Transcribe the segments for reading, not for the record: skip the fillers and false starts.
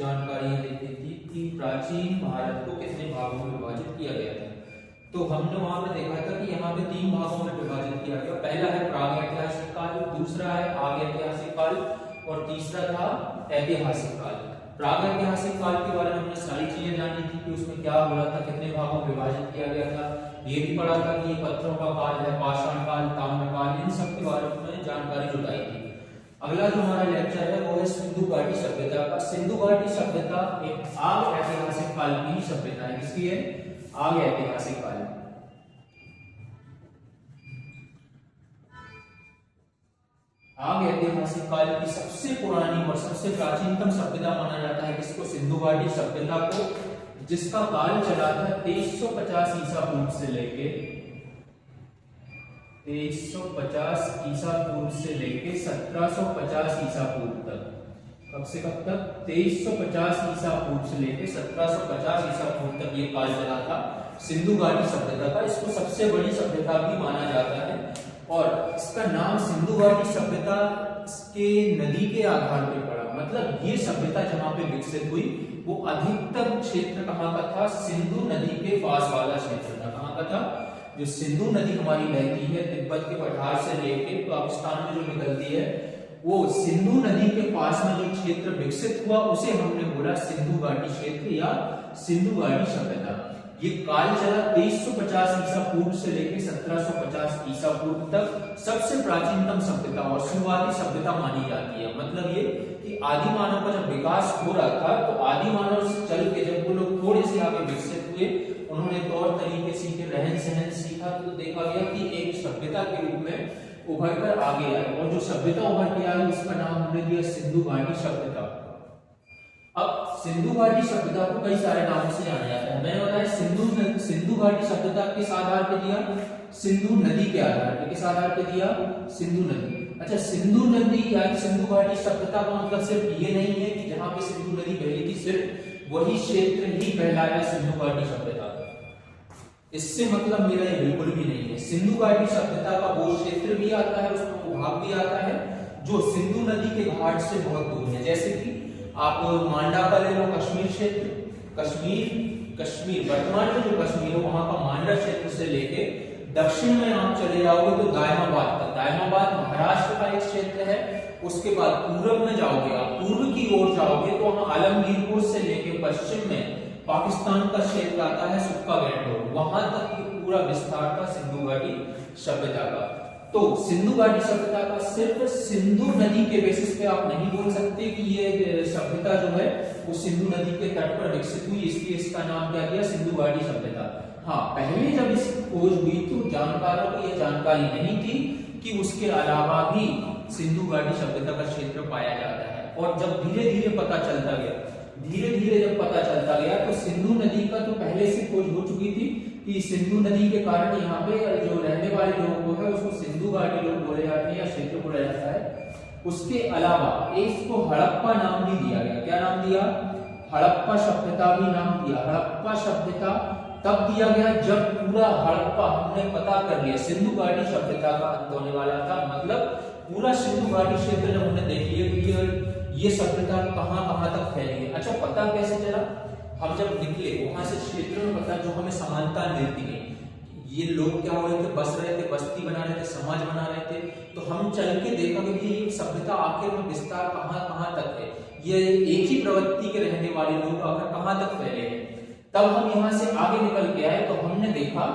जानकारियां देखी थी कि प्राचीन भारत को कितने भागों में विभाजित किया गया था। तो हमने वहां पे देखा था कि यहाँ पे 3 भागों में विभाजित किया गया। पहला है प्रागैतिहासिक काल, दूसरा है आगैतिहासिक काल और तीसरा था ऐतिहासिक काल। प्रागैतिहासिक काल के बारे में हमने सारी चीजें जानी थी कि उसमें क्या हो रहा था, कितने भागों में विभाजित किया गया था। ये भी पढ़ा था कि ये पत्थरों का काल है, पाषाण काल, ताम्र काल, इन सब के बारे में जानकारी जुटाई थी। अगला जो हमारा लेक्चर है वो है सिंधु घाटी सभ्यता का। सिंधु घाटी सभ्यता एक आग ऐतिहासिक काल की ही सभ्यता है। किसकी है? आग ऐतिहासिक काल। आग ऐतिहासिक काल की सबसे पुरानी और सबसे प्राचीनतम सभ्यता माना जाता है किसको? सिंधु घाटी सभ्यता को, जिसका काल चला था 2350 ईसा पूर्व से लेके 2350 ईसा पूर्व से लेके 1750 ईसा पूर्व तक। कब से कब तक? 2350 ईसा पूर्व से लेके 1750 ईसा पूर्व तक ये काल चला था सिंधु घाटी सभ्यता का। इसको सबसे बड़ी सभ्यता भी माना जाता है और इसका नाम सिंधु घाटी सभ्यता के नदी के आधार पर पड़ा। मतलब ये सभ्यता जहां पे विकसित हुई वो अधिकतम क्षेत्र कहां का था? सिंधु नदी के पास वाला क्षेत्र था। कहां का था? जो सिंधु नदी हमारी बहती है तिब्बत के पठार से लेके पाकिस्तान में जो निकलती है, वो सिंधु नदी के पास में जो क्षेत्र विकसित हुआ उसे हमने बोला सिंधु घाटी क्षेत्र या सिंधु घाटी सभ्यता। ये काल चला 2350 ईसा पूर्व से लेकर 1750 ईसा पूर्व तक। सबसे प्राचीनतम सभ्यता और शुरुआती सभ्यता मानी जाती है। मतलब ये कि आदि मानव का जब विकास हो रहा था तो आदि मानव से चल के जब वो लोग थोड़े से आगे विकसित हुए, उन्होंने तौर तरीके सीखे, रहन सहन सीखा, तो देखा गया कि एक सभ्यता के रूप में उभर कर आगे आए। और जो सभ्यता उभर के आई उसका नाम हमने दिया सिंधु घाटी सभ्यता। अब सिंधु घाटी सभ्यता को कई सारे नामों से जाना जाता है। मैंने बताया सिंधु घाटी सभ्यता किस आधार पर दिया? सिंधु नदी के आधार पर। किस आधार पर दिया? सिंधु नदी। अच्छा, सिंधु नदी या सिंधु घाटी सभ्यता का मतलब सिर्फ ये नहीं है कि जहां पे सिंधु नदी बहती थी सिर्फ वही क्षेत्र ही कहलाया सिंधु घाटी सभ्यता। इससे मतलब मेरा ये बिल्कुल भी नहीं है। सिंधु घाटी सभ्यता का वो क्षेत्र भी आता है, उसमें भूभाग भी आता है जो सिंधु नदी के घाट से बहुत दूर है। जैसे कि आप मांडा का ले लो, कश्मीर क्षेत्र, कश्मीर वर्तमान में जो कश्मीर है वहां का मांडा क्षेत्र से लेके दक्षिण में आप चले जाओगे तो दायमाबाद तक। दायमाबाद महाराष्ट्र का एक क्षेत्र है। उसके बाद पूर्व में जाओगे, आप पूर्व की ओर जाओगे तो वहां आलमगीरपुर से लेके पश्चिम में पाकिस्तान का क्षेत्र आता है, सुक्का गैंडोर, वहां तक पूरा विस्तार था सिंधु घाटी सभ्यता का। तो सिंधु घाटी सभ्यता का सिर्फ सिंधु नदी के बेसिस पे आप नहीं बोल सकते कि ये सभ्यता जो है वो सिंधु नदी के तट पर विकसित हुई, इसलिए इसका नाम क्या दिया? सिंधु घाटी सभ्यता। हाँ, पहले जब इसकी खोज हुई तो जानकारों को यह जानकारी नहीं थी कि उसके अलावा भी सिंधु घाटी सभ्यता का क्षेत्र पाया जाता है। और जब धीरे धीरे पता चलता गया, जब पता चलता गया तो सिंधु नदी का तो पहले से खोज हो चुकी थी कि सिंधु नदी के कारण यहाँ पे जो रहने वाले लोग को है उसको सिंधु घाटी लोग बोले जाते हैं या क्षेत्र बोला जाता है। उसके अलावा इसको हड़प्पा नाम भी दिया गया। क्या नाम दिया? हड़प्पा सभ्यता भी नाम दिया। हड़प्पा सभ्यता तब दिया गया जब पूरा हड़प्पा हमने पता कर लिया, सिंधु घाटी सभ्यता का अंत होने वाला था। मतलब पूरा सिंधु घाटी क्षेत्र जब हमने देख लिया कि ये सभ्यता कहां तक फैली है। अच्छा, पता कैसे चला? हम जब निकले वहां से क्षेत्र में पता जो हमें समानता मिलती है, ये लोग क्या हो रहे थे? बस रहे थे, बस्ती बना रहे थे, समाज बना रहे थे। तो हम चल के देखा कि ये सभ्यता आखिर में विस्तार कहां तक है, ये एक ही प्रवृत्ति के रहने वाले लोग आखिर कहां तक फैले हैं। तब हम यहाँ से आगे निकल के आए तो हमने देखा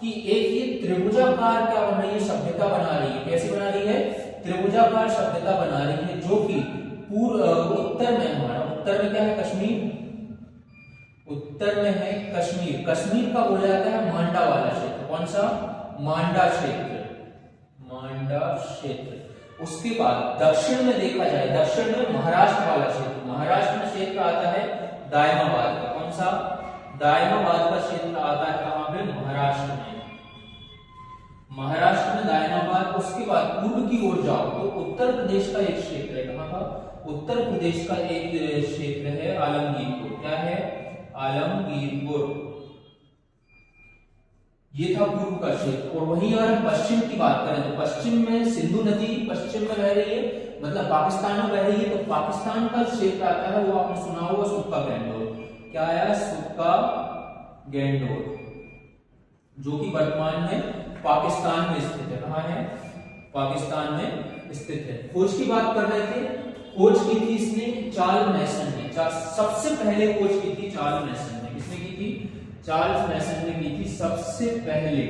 कि एक ये त्रिभुजाकार क्या बना रही है? सभ्यता बना रही है। कैसे बना रही है? त्रिभुजाकार सभ्यता बना रही है, जो कि उत्तर में हमारा, उत्तर में क्या है? कश्मीर। उत्तर में है कश्मीर। कश्मीर का बोला जाता है मांडा वाला क्षेत्र। कौन सा? मांडा क्षेत्र। मांडा क्षेत्र। उसके बाद दक्षिण में देखा जाए, दक्षिण में महाराष्ट्र वाला क्षेत्र। महाराष्ट्र में क्षेत्र आता है दायमाबाद का। कौन सा? दायमाबाद का क्षेत्र आता है कहां पे? महाराष्ट्र में। महाराष्ट्र में दायमाबाद। उसके बाद पूर्व की ओर जाओ तो उत्तर प्रदेश का एक क्षेत्र है। कहां का? उत्तर प्रदेश का एक क्षेत्र है आलमगीरपुर। क्या है? आलमगीरपुर। ये था पूर्व का क्षेत्र। और वहीं अगर हम पश्चिम की बात करें तो पश्चिम में सिंधु नदी पश्चिम में बह रही है, मतलब पाकिस्तान में बह रही है, तो पाकिस्तान का क्षेत्र आता है वो आपने सुना होगा सुक्का गैंडोर। क्या आया? सुक्का गैंडोर, जो कि वर्तमान में पाकिस्तान में स्थित है। कहां है? पाकिस्तान में स्थित है। खोज की बात कर रहे थे, खोज की थी इसने चार्ल्स मैसन ने। सबसे पहले खोज की थी चार्ल्स मैसन ने। किसने की थी? चार्ल्स मैसन ने की थी सबसे पहले,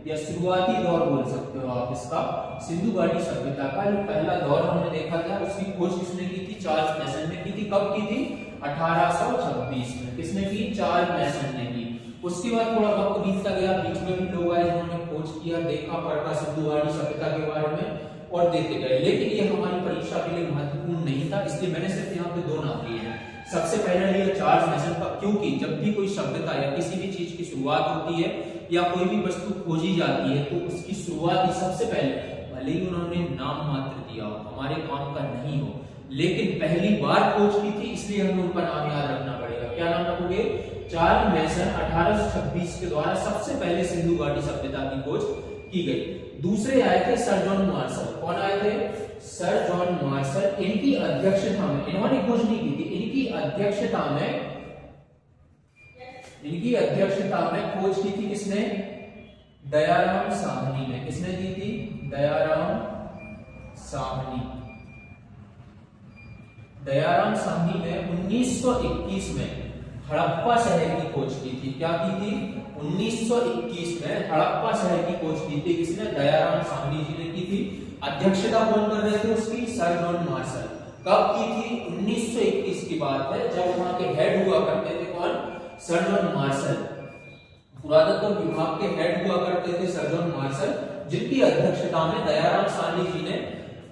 या शुरुआती दौर बोल सकते हो आप इसका, सिंधु घाटी सभ्यता का जो पहला दौर हमने देखा था, उसकी खोज किसने की थी? चार्ल्स मैसन ने की थी। कब की थी? 1826 में। किसने की? चार्ल्स मैसन ने की। उसके बाद थोड़ा वक्त बीतता गया, बीच में भी लोग आए जिन्होंने खोज किया, देखा, पढ़ा सिंधु घाटी सभ्यता के बारे में और देते गए, लेकिन ये हमारी परीक्षा के लिए महत्वपूर्ण नहीं था, इसलिए मैंने सिर्फ यहाँ पे 2 नाम लिए हैं। सबसे पहले लिया चार्ल्स मैसन का, क्योंकि जब भी कोई सभ्यता या किसी भी चीज की शुरुआत होती है या कोई भी वस्तु खोजी जाती है तो उसकी शुरुआत ही सबसे पहले, भले ही उन्होंने नाम मात्र दिया हो, हमारे काम का नहीं हो, लेकिन पहली बार खोज की थी, इसलिए हमें उनका नाम याद रखना पड़ेगा। क्या नाम रखोगे? चार्ल्स मैसन 1826 के द्वारा सबसे पहले सिंधु घाटी सभ्यता की खोज की गई। दूसरे आए थे सर जॉन मार्शल। कौन आए थे? Sir John Marshall. इनकी अध्यक्षता में, इन्होंने खोज नहीं की थी, इनकी अध्यक्षता में खोज की थी किसने? दयाराम साहनी ने। किसने की थी? दयाराम साहनी। दयाराम साहनी ने 1921 में हड़प्पा शहर की खोज की थी। क्या की थी? 1921 में हड़प्पा शहर की खोज की थी। किसने? दयाराम साहनी जी ने की थी। अध्यक्षता कौन कर रहे थे उसकी? Sir John Marshall. कब की थी? 1921 की बात है, जब वहां के हेड हुआ करते थे कौन? Sir John Marshall. पुरातत्व विभाग के हेड हुआ करते थे सर जॉन मार्शल, जिनकी अध्यक्षता में दयाराम साहनी जी ने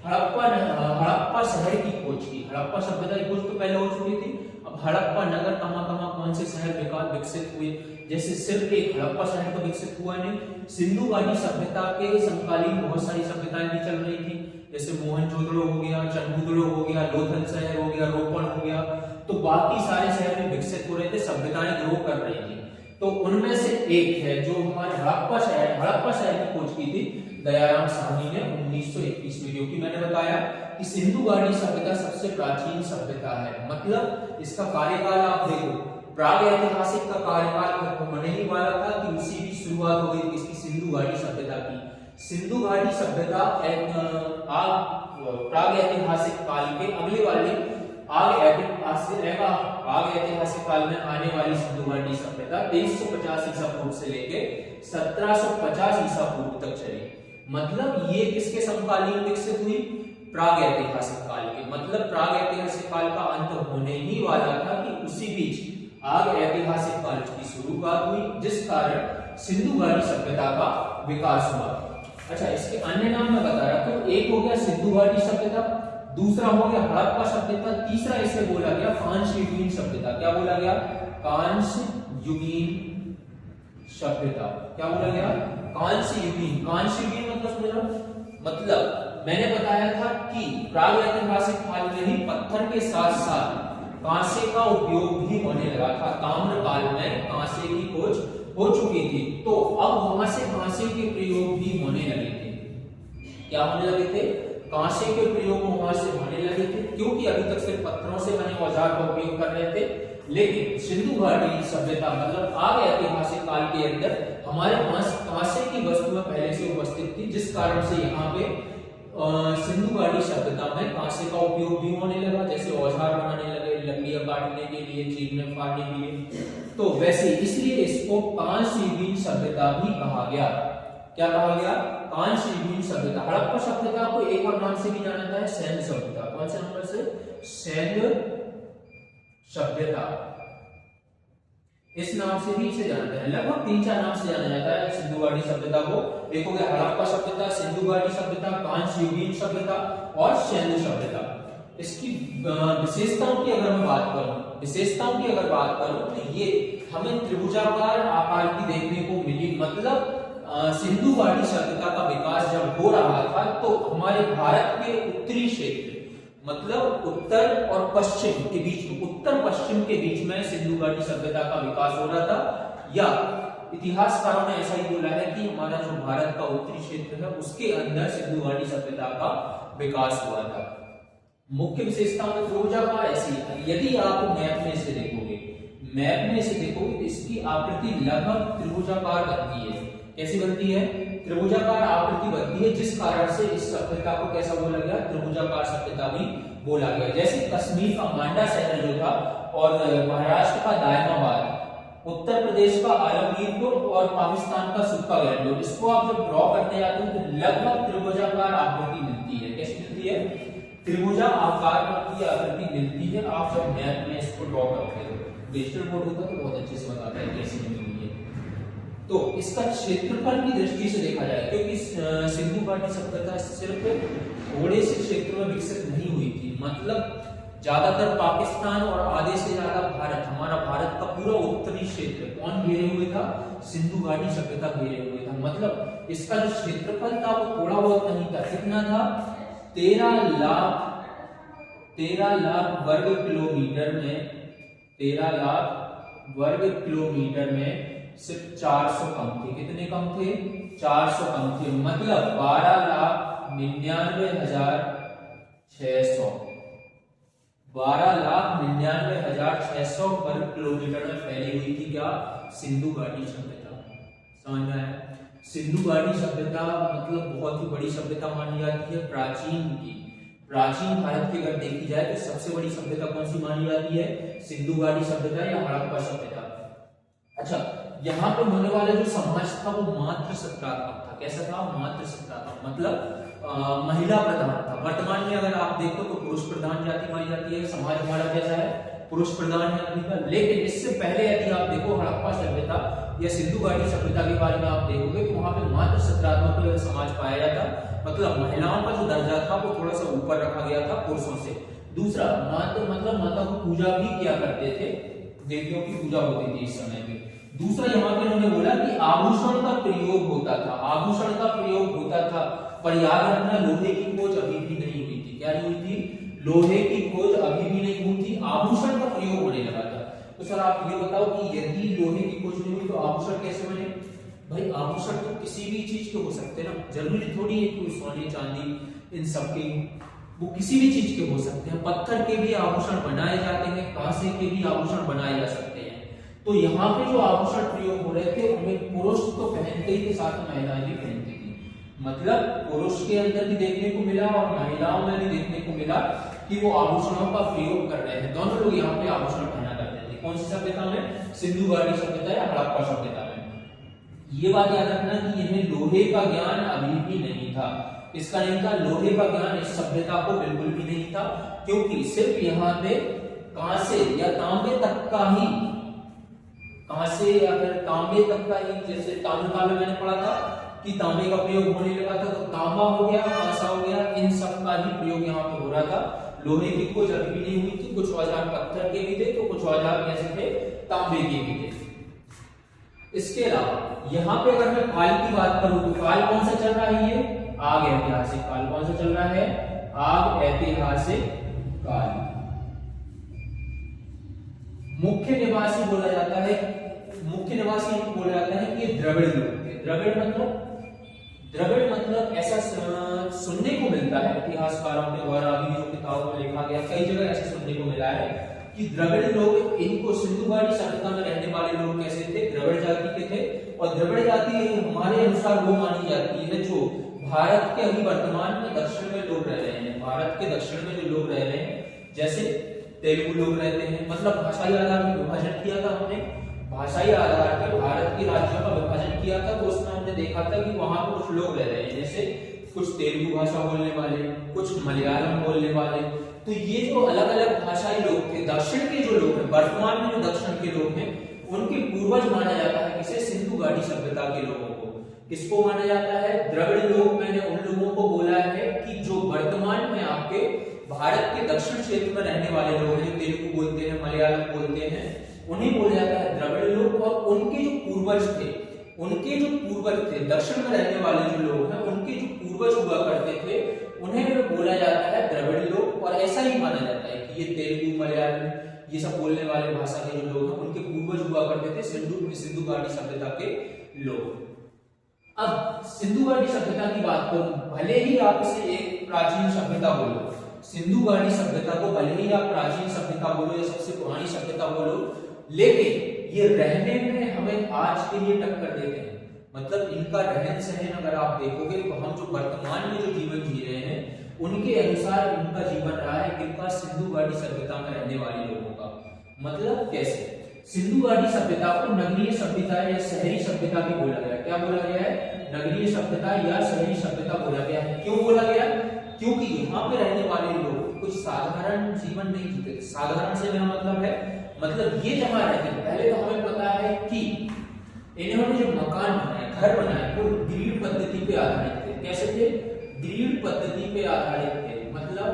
हड़प्पा शहर की खोज की। हड़प्पा सभ्यता की खोज तो पहले हो चुकी थी, अब हड़प्पा नगर कहां कौन से शहर विकसित हुए, जैसे सिर्फ एक हड़प्पा शहर तो विकसित हुआ नहीं, सिंधु घाटी सभ्यता के समकालीन बहुत सारी सभ्यताएं भी चल रही थी, जैसे मोहनजोदड़ो हो गया, चंबुदड़ो हो गया, लोथल शहर हो गया, रोपड़ हो गया, तो बाकी सारे शहर भी विकसित हो रहे थे, सभ्यताएं ग्रो कर रही थी। तो उनमें से एक है जो हमारे हड़प्पा शहर की खोज की थी दयाराम साहनी ने 1921 में, क्योंकि मैंने बताया कि सिंधु घाटी सभ्यता सबसे प्राचीन सभ्यता है। मतलब इसका कार्यकाल आप देखो, प्राग ऐतिहासिक का कार्यकाल होने ही वाला था कि उसी की शुरुआत हो गई इसकी सिंधु घाटी सभ्यता की। सिंधु घाटी सभ्यता प्राग ऐतिहासिक काल के अगले वाले आग ऐतिहासिक काल में आने वाली सिंधु घाटी सभ्यता 2350 ईसा पूर्व से लेके 1750 ईसा पूर्व तक चली। मतलब ये किसके समकालीन विकसित हुई? प्राग ऐतिहासिक काल के। मतलब प्राग ऐतिहासिक काल का अंत होने ही वाला था कि उसी बीच आग ऐतिहासिक काल की शुरुआत हुई, जिस कारण सिंधु घाटी सभ्यता का विकास हुआ। अच्छा, इसके अन्य नाम मैं बता रहा हूं, एक हो गया सिंधु घाटी सभ्यता, दूसरा हो गया हड़प्पा सभ्यता, तीसरा इसे बोला गया कांस्य युगीन सभ्यता। क्या बोला गया? कांस्य युगीन सभ्यता। क्या बोला गया? कांस्य युगीन। कांस्य युगीन मतलब समझ, मतलब मैंने बताया था कि प्राग ऐतिहासिक काल में ही पत्थर के साथ साथ कांसे का उपयोग भी होने लगा था। ताम्र काल में कांसे की खोज हो चुकी थी, तो अब वहां से कांसे के प्रयोग भी होने लगे थे। क्या होने लगे थे? कांसे के प्रयोग वहां से होने लगे थे, क्योंकि अभी तक सिर्फ पत्थरों से बने औजार का उपयोग कर रहे थे। लेकिन सिंधु घाटी सभ्यता मतलब आग ऐतिहासिक काल के अंदर हमारे पास कांसे की वस्तुएं पहले से उपस्थित थी, जिस कारण से यहाँ पे सिंधु घाटी सभ्यता में कांसे का उपयोग भी होने लगा, जैसे औजार बनाने लगे, लकड़ियां काटने के लिए, चीरने फाड़ने के लिए। तो वैसे इसलिए इसको कांस्य युगीन सभ्यता भी कहा गया। क्या कहा गया? कांस्य युगीन सभ्यता। हड़प्पा सभ्यता को एक और नाम से भी जाना जाता है, सैन्य सभ्यता। कौन से नंबर से? सैन्य सभ्यता, इस नाम से भी इसे जाना जाता है। लगभग 3-4 नाम से जाना जाता है सिंधु घाटी सभ्यता को। एक हो गया हड़प्पा सभ्यता, सिंधु घाटी सभ्यता, कांस्य युगीन सभ्यता और सैन्य सभ्यता। इसकी विशेषताओं की अगर मैं बात करूं, तो ये हमें त्रिभुजाकार आकार की देखने को मिली। मतलब सिंधु घाटी सभ्यता का विकास जब हो रहा था तो हमारे भारत के उत्तरी क्षेत्र, मतलब उत्तर और पश्चिम के बीच में, उत्तर पश्चिम के बीच में सिंधु घाटी सभ्यता का विकास हो रहा था, या इतिहासकारों ने ऐसा ही बोला है कि हमारा जो भारत का उत्तरी क्षेत्र है उसके अंदर सिंधु घाटी सभ्यता का विकास हुआ था। मुख्य विशेषताओं में त्रिभुजाकार ऐसी है। यदि आप मैप में इसे देखोगे, तो इसकी आकृति लगभग त्रिभुजाकार बनती है। कैसी बनती है? त्रिभुजाकार आकृति बनती है, जिस कारण से इस सभ्यता को कैसा बोला गया? त्रिभुजाकार सभ्यता भी बोला गया। जैसे कश्मीर का मांडा शहर जो था, और महाराष्ट्र का दायमाबाद, उत्तर प्रदेश का आलमगीरपुर और पाकिस्तान का सुक्का गैंडोर, इसको आप जब ड्रॉ करने जाते हो तो लगभग त्रिभुजाकार आकृति मिलती है। कैसी मिलती है? त्रिभुजा आकार की आकृति मिलती है। आप जब मैप में इसको ड्रॉ करते हो, डिजिटल बोर्ड होता तो बहुत अच्छे से बताता है कैसी मिलती है। तो इसका क्षेत्रफल की दृष्टि से देखा जाए, क्योंकि सिंधु घाटी सभ्यता सिर्फ थोड़े से क्षेत्र में विकसित नहीं हुई थी, मतलब ज्यादातर पाकिस्तान और आधे से ज्यादा भारत, हमारा भारत का पूरा उत्तरी क्षेत्र कौन घेरे हुए था? सिंधु घाटी सभ्यता घेरे हुए था। मतलब इसका जो क्षेत्रफल था वो थोड़ा बहुत नहीं था। कितना था? 13 लाख वर्ग किलोमीटर में, 13 लाख वर्ग किलोमीटर में सिर्फ 400 कम थे। कितने कम थे? 400 कम थे। मतलब 12,99,600 12,99,600 वर्ग किलोमीटर में फैली हुई थी क्या? सिंधु घाटी सभ्यता। समझ में आया? सिंधु घाटी सभ्यता मतलब बहुत ही बड़ी सभ्यता मानी जाती है, प्राचीन की। प्राचीन भारत की अगर देखी जाए तो सबसे बड़ी सभ्यता कौन सी मानी जाती है? सिंधु घाटी सभ्यता या हड़प्पा सभ्यता। अच्छा, यहाँ पे होने वाला जो समाज था वो मातृ सत्रात्मक था। कैसा था? मातृ सत्रात्मक, मतलब महिला प्रधान था। वर्तमान में अगर आप देखो तो पुरुष प्रधान जाति मानी जाती है। समाज हमारा कैसा है? पुरुष प्रधान है अभी का। लेकिन इससे पहले यदि आप देखो हड़प्पा सभ्यता या सिंधु घाटी सभ्यता के बारे में आप देखोगे तो वहां पे मातृ सत्रात्मक समाज पाया जाता, मतलब महिलाओं का जो दर्जा था वो थोड़ा सा ऊपर रखा गया था पुरुषों से। दूसरा, मातृ मतलब माता को पूजा भी किया करते थे, देवियों की पूजा होती थी इस समय में। दूसरा, यहाँ पे उन्होंने बोला कि आभूषण का प्रयोग होता था, आभूषण का प्रयोग होता था, पर याद रखना लोहे की खोज अभी भी नहीं हुई थी। क्या नहीं हुई थी? लोहे की खोज अभी भी नहीं हुई थी, आभूषण का प्रयोग होने लगा था। तो सर आप ये बताओ कि यदि लोहे की खोज नहीं हुई तो आभूषण कैसे बने? भाई आभूषण तो किसी भी चीज के हो सकते हैं ना, जरूरी थोड़ी है कोई सोने चांदी इन सब के, वो किसी भी चीज के हो सकते हैं। पत्थर के भी आभूषण बनाए जाते हैं, कांसे के भी आभूषण बनाए जा सकते हैं। तो यहाँ पे जो आभूषण प्रयोग हो रहे थे उनमें पुरुष तो पहनते ही थे, साथ में महिलाएं भी पहनती थी। मतलब पुरुष के अंदर भी देखने को मिला और महिलाओं में भी देखने को मिला कि वो आभूषणों का प्रयोग कर रहे हैं। दोनों लोग यहाँ पे आभूषण पहना करते थे। कौन सी सभ्यता में? सिंधु घाटी सभ्यता या हड़प्पा सभ्यता में। ये बात याद रखना कि इन्हें लोहे का ज्ञान अभी भी नहीं था। इसका नहीं था, लोहे का ज्ञान इस सभ्यता को बिल्कुल भी नहीं था, क्योंकि सिर्फ यहाँ पे कांसे या तांबे तक का ही, कांसे या फिर तांबे तक का ही, जैसे तांबे काल में मैंने पढ़ा था कि तांबे का प्रयोग होने लगा था, तो तांबा हो गया, कांसा हो गया, इन सब का ही प्रयोग यहाँ पे हो रहा था। लोहे की खोज अभी भी नहीं हुई थी। कुछ औजार पत्थर के भी थे तो कुछ औजार कैसे थे? तांबे के भी थे। इसके अलावा यहाँ पे अगर मैं काल की बात करूं तो काल कौन सा चल रहा है? ये आग ऐतिहासिक काल। कौन सा चल रहा है? आग ऐतिहासिक काल। मुख्य निवासी बोला जाता है, मुख्य निवासी बोला जाता है कि द्रविड़ लोग थे। द्रविड़ मतलब ऐसा सुनने को मिलता है इतिहासकारों के द्वारा, अभी जो किताबों में लिखा गया, कई जगह ऐसा सुनने को मिला है कि द्रविड़ लोग, इनको सिंधु घाटी सभ्यता में रहने वाले लोग कैसे थे? द्रविड़ जाति के थे। और द्रविड़ जाति हमारे अनुसार वो मानी जाती है जो भारत के अभी वर्तमान में दक्षिण में लोग रह रहे हैं। भारत के दक्षिण में जो लोग रह रहे हैं, जैसे तेलुगु लोग रहते हैं, मतलब भाषाई आधार पर विभाजन किया था हमने, भाषाई आधार पर भारत के राज्यों का विभाजन किया था। तो उसमें हमने देखा था कि वहां पर कुछ लोग रह रहे हैं, जैसे कुछ तेलुगु भाषा बोलने वाले, कुछ मलयालम बोलने वाले। तो ये जो अलग अलग भाषाई लोग थे, दक्षिण के जो लोग हैं, वर्तमान में जो दक्षिण के लोग हैं, उनके पूर्वज माना जाता है किसे? सिंधु घाटी सभ्यता के लोगों को। किसको माना जाता है? द्रविड़ लोग। मैंने उन लोगों को बोला है कि जो वर्तमान में आपके भारत के दक्षिण क्षेत्र में रहने वाले लोग हैं, जो तेलुगु बोलते हैं, मलयालम बोलते हैं, उन्हें बोला जाता है द्रविड़ लोग। और उनके जो पूर्वज थे, दक्षिण में रहने वाले जो लोग हैं, उनके जो पूर्वज हुआ करते थे, उन्हें बोला जाता है द्रविड़ लोग। और ऐसा ही माना जाता है कि ये तेलुगु, मलयालम, ये सब बोलने वाले भाषा के जो लोग हैं, उनके पूर्वज हुआ करते थे सिंधु घाटी सभ्यता के लोग। अब सिंधु घाटी सभ्यता की बात करूं, भले ही आप इसे एक प्राचीन सभ्यता बोलो, सिंधु घाटी सभ्यता को भले ही आप प्राचीन सभ्यता बोलो या सबसे पुरानी सभ्यता बोलो, लेकिन ये रहने में हमें आज के लिए टक्कर देते हैं। मतलब इनका रहन सहन अगर आप देखोगे तो हम जो वर्तमान में जो जीवन जी रहे हैं उनके अनुसार इनका जीवन रहा है किनका, सिंधु घाटी सभ्यता में रहने वाले लोगों का। मतलब कैसे, सिंधु घाटी सभ्यता को नगरीय सभ्यता या शहरी सभ्यता भी बोला गया। क्या बोला गया है, नगरीय सभ्यता या शहरी सभ्यता बोला गया है। क्यों बोला गया, क्योंकि यहाँ पे रहने वाले लोग कुछ साधारण जीवन नहीं जीते। साधारण से मेरा मतलब है, मतलब ये जहाँ रहते हैं, पहले तो हमें पता है कि इन्होंने जो मकान बनाए, घर बनाए, वो ग्रीड पद्धति पे आधारित थे। कैसे थे, ग्रीड पद्धति पे आधारित थे। मतलब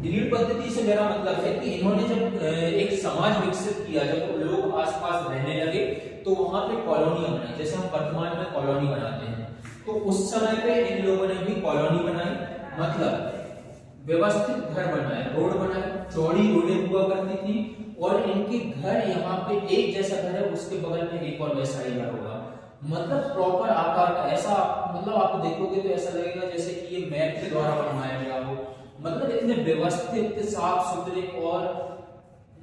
ग्रीड पद्धति से मेरा मतलब है कि इन्होंने जब एक समाज विकसित किया, जब लोग आसपास रहने लगे तो वहां पे कॉलोनियां बनाई, जैसे हम वर्तमान में कॉलोनी बनाते हैं। तो उस समय पे इन लोगों ने भी कॉलोनी बनाई, मतलब व्यवस्थित घर बनाए, रोड बनाए, चौड़ी रोडें हुआ करती थी और इनके घर यहाँ पे एक जैसा घर है, उसके बगल में एक और वैसा ही घर होगा। मतलब प्रॉपर आकार का, ऐसा मतलब आप देखोगे तो ऐसा लगेगा जैसे कि ये मैप के द्वारा बनाया गया हो। मतलब इतने व्यवस्थित, साफ सुथरे, और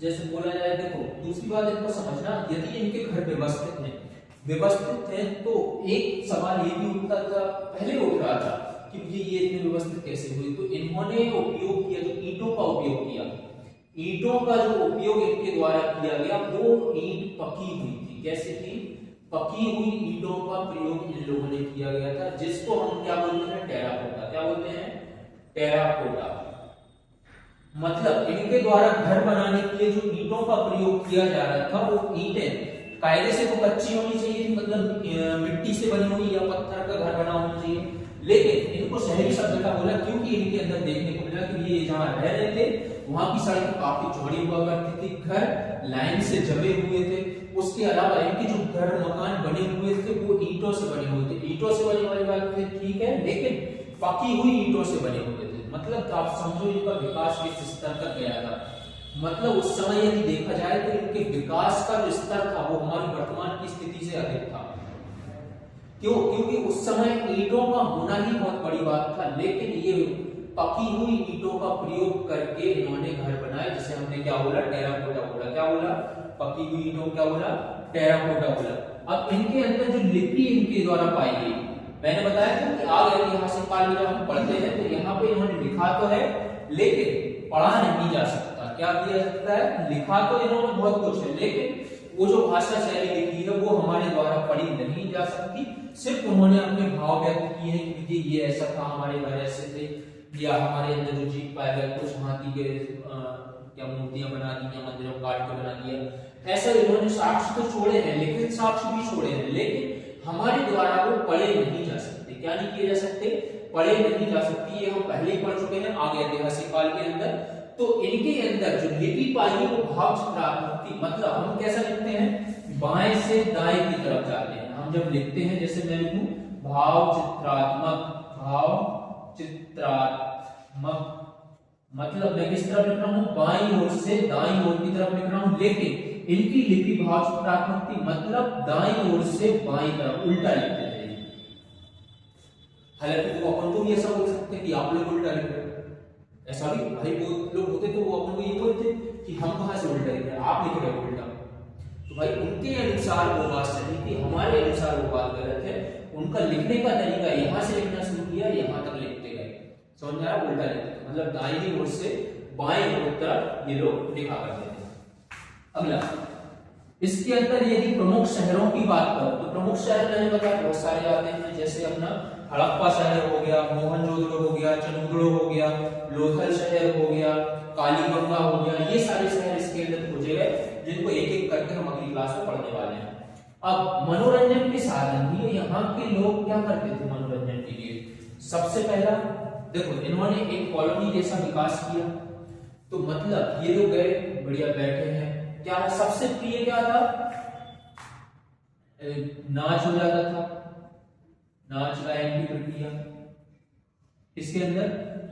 जैसे बोला जाए, देखो दूसरी बात इनको समझना, यदि इनके घर व्यवस्थित हैं तो एक सवाल ये भी उठता था, पहले उठ रहा था कि ये इतने व्यवस्थित कैसे हुए। तो इन्होंने उपयोग किया, जो ईंटों का उपयोग किया, ईंटों का जो उपयोग इनके द्वारा किया गया वो ईंट पकी हुई थी। कैसे थी, पकी हुई ईंटों का प्रयोग इन लोगों ने किया गया था, जिसको हम क्या बोलते हैं, टेराकोटा। क्या बोलते हैं, टेराकोटा। मतलब इनके द्वारा घर बनाने के लिए जो ईंटों का प्रयोग किया जा रहा था वो ईंटें कायदे से तो कच्ची होनी चाहिए थी, मतलब मिट्टी से बनी हुई या पत्थर का घर बना होना चाहिए, लेकिन इनको शहरी सभ्यता बोला क्योंकि इनके अंदर देखने को मिला कि ये जहाँ रह रहे थे वहां की सड़क काफी चौड़ी हुआ करती थी, घर लाइन से जमे हुए थे। उसके अलावा इनके जो घर मकान बने हुए थे वो ईंटों से बने हुए थे। ईंटों से बने वाली बात थे, ठीक है, लेकिन पकी हुई ईंटों से बने हुए थे। मतलब आप समझो इनका विकास किस स्तर तक गया था। मतलब उस समय यदि देखा जाए तो इनके विकास का जो स्तर था वो हमारी वर्तमान की स्थिति से अधिक था। क्यों, क्योंकि उस समय ईंटों का होना ही बहुत बड़ी बात था, लेकिन ये पकी हुई ईंटों का प्रयोग करके इन्होंने घर बनाए, जिसे हमने क्या बोला, टेराकोटा बोला। क्या बोला, पकी हुई ईंटों क्या बोला, टेराकोटा बोला। अब इनके अंदर जो लिपि इनके द्वारा पाई गई, मैंने बताया था कि आगे ऐतिहासिक काल में जब हम पढ़ते हैं तो यहाँ पे इन्होंने लिखा तो है लेकिन पढ़ा नहीं जा सकता। क्या किया जाता है, लिखा तो इन्होंने बहुत कुछ है, लेकिन वो जो भाषा शैली लिखी है वो हमारे द्वारा पढ़ी नहीं जा सकती। सिर्फ उन्होंने अपने भाव व्यक्त किए हैं कि ये ऐसा था, हमारे घर ऐसे थे, या हमारे अंदर जो जीव पाया गया, कुछ हाथी के क्या मूर्तियां बना दी या मंदिरों काट के बना दिया, ऐसा इन्होंने साक्ष्य तो छोड़े हैं, लिखित साक्ष्य भी छोड़े हैं, लेकिन हमारे द्वारा वो पढ़े नहीं जा सकते। क्या नहीं किए जा सकते, पढ़े नहीं जा सकती। ये हम पहले ही पढ़ चुके हैं आगे ऐतिहासिक काल के अंदर। तो इनके अंदर जो लिपि पाई वो भाव चित्रात्मक थी। मतलब हम कैसा लिखते हैं, बाएं से दाएं की तरफ जाते हैं। हम जब लिखते हैं, जैसे मैं लिखूं भाव चित्रात्मक, भाव चित्रात्मक, मतलब मैं किस तरफ लिख रहा हूं, बाईं ओर से दाईं ओर की तरफ लिख रहा हूं, लेकिन इनकी लिपि भाव चित्रात्मक थी, मतलब दाईं ओर से बाईं तरफ उल्टा लिखते थे। हालांकि वो अपन को भी ऐसा बोल सकते हैं कि आप लोग उल्टा लिख रहे हैं, ऐसा भी भाई बहुत लोग होते तो वो अपन को ये बोलते कि हम कहां से उल्टा लिख रहे हैं, आप लिख रहे हो उल्टा। तो भाई उनके अनुसार वो बात सही थी, हमारे अनुसार वो बात गलत है। उनका लिखने का तरीका, यहां से लिखना शुरू किया, यहां तक लिखते गए, समझ में आया, उल्टा लिखते, मतलब दाईं ओर से बाईं ओर तरफ ये लोग लिखा करते थे। अगला, इसके अंदर यदि प्रमुख शहरों की बात करो तो प्रमुख शहर मैंने बताया बहुत सारे आते हैं, जैसे अपना हड़प्पा शहर हो गया, मोहनजोदड़ो हो गया, चंदगुड़ो हो गया, लोथल शहर हो गया, कालीगंगा हो गया, ये सारे शहर इसके अंदर खोजे गए, जिनको एक एक करके हम अगली क्लास में पढ़ने वाले हैं। अब मनोरंजन के साधन भी यहाँ के लोग क्या करते थे मनोरंजन के लिए। सबसे पहला देखो, इन्होंने एक कॉलोनी जैसा विकास किया, तो मतलब ये लोग गए, बढ़िया बैठे हैं, क्या सबसे प्रिय क्या था, नाच हो जाता था, नाच गायन की प्रक्रिया इसके अंदर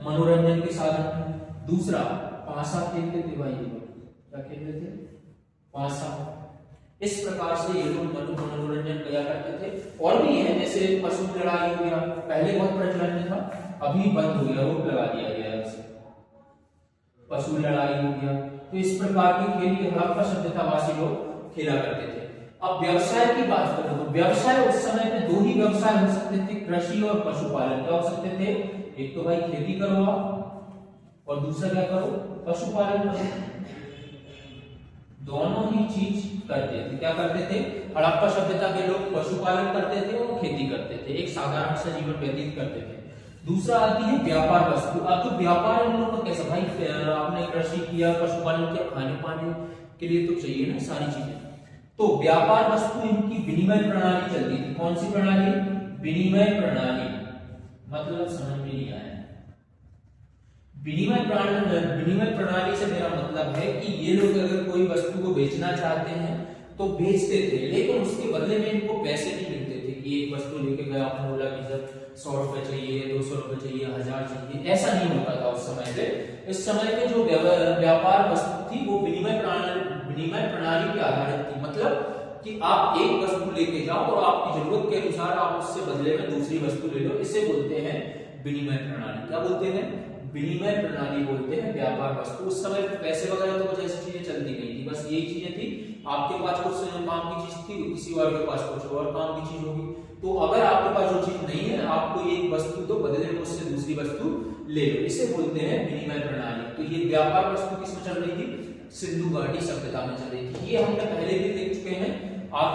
मनोरंजन के साधन। दूसरा, पासा खेलते थे भाई, ये लोग क्या खेलते थे, पासा। इस प्रकार से ये लोग मनोरंजन किया करते थे। और भी है, जैसे पशु लड़ाई हो गया, पहले बहुत प्रचलन में था, अभी बंद हो गया, रोक लगा दिया गया है, से, पशु लड़ाई हो गया। तो इस प्रकार की खेल ये हड़प्पा सभ्यतावासी लोग खेला करते थे। अब व्यवसाय की बात करें तो व्यवसाय उस समय में दो ही व्यवसाय हो सकते थे, कृषि और पशुपालन। क्या हो सकते थे? एक तो भाई खेती करो आप, और दूसरा क्या करो? पशुपालन करो। दोनों ही चीज करते थे। क्या करते थे? हड़प्पा सभ्यता के लोग पशुपालन करते थे और खेती करते थे, एक साधारण सा जीवन व्यतीत करते थे। दूसरा आती है व्यापार वस्तु। अब तो व्यापार इन लोगों का कैसा भाई, आपने कृषि किया, पशुपालन किया, खाने पाने के लिए तो चाहिए ना सारी चीजें। तो व्यापार वस्तु इनकी विनिमय प्रणाली चलती थी। कौन सी प्रणाली? विनिमय प्रणाली। मतलब समझ में नहीं आया। विनिमय प्रणाली से मेरा मतलब है कि ये लोग अगर कोई वस्तु को बेचना चाहते हैं तो बेचते थे, लेकिन उसके बदले में इनको पैसे नहीं मिलते थे कि एक वस्तु लेके गया, आपने बोला कि सर 100 रुपए चाहिए, 200 रुपए चाहिए, 1000 चाहिए, ऐसा नहीं होता था उस समय पे। इस समय पे जो व्यापार वस्तु थी वो विनिमय प्रणाली पे आधारित थी। मतलब कि आप एक वस्तु लेके जाओ और आपकी जरूरत के अनुसार आप उससे बदले में दूसरी वस्तु ले लो, इसे बोलते हैं विनिमय प्रणाली। क्या बोलते हैं? विनिमय प्रणाली बोलते हैं व्यापार वस्तु। उस समय पैसे वगैरह तो कुछ ऐसी चीजें चलती नहीं थी, बस यही चीजें थी। आपके पास कुछ काम की चीज थी, किसी और के पास कुछ और काम की चीज होगी। तो अगर आपके पास जो चीज नहीं है, आपको एक वस्तु तो बदले में उससे दूसरी वस्तु ले लो, इसे बोलते हैं विनिमय प्रणाली। तो ये व्यापार वस्तु किसमें चल रही थी? सिंधु घाटी सभ्यता में चल रही थी। ये हमने पहले भी देख चुके हैं। आप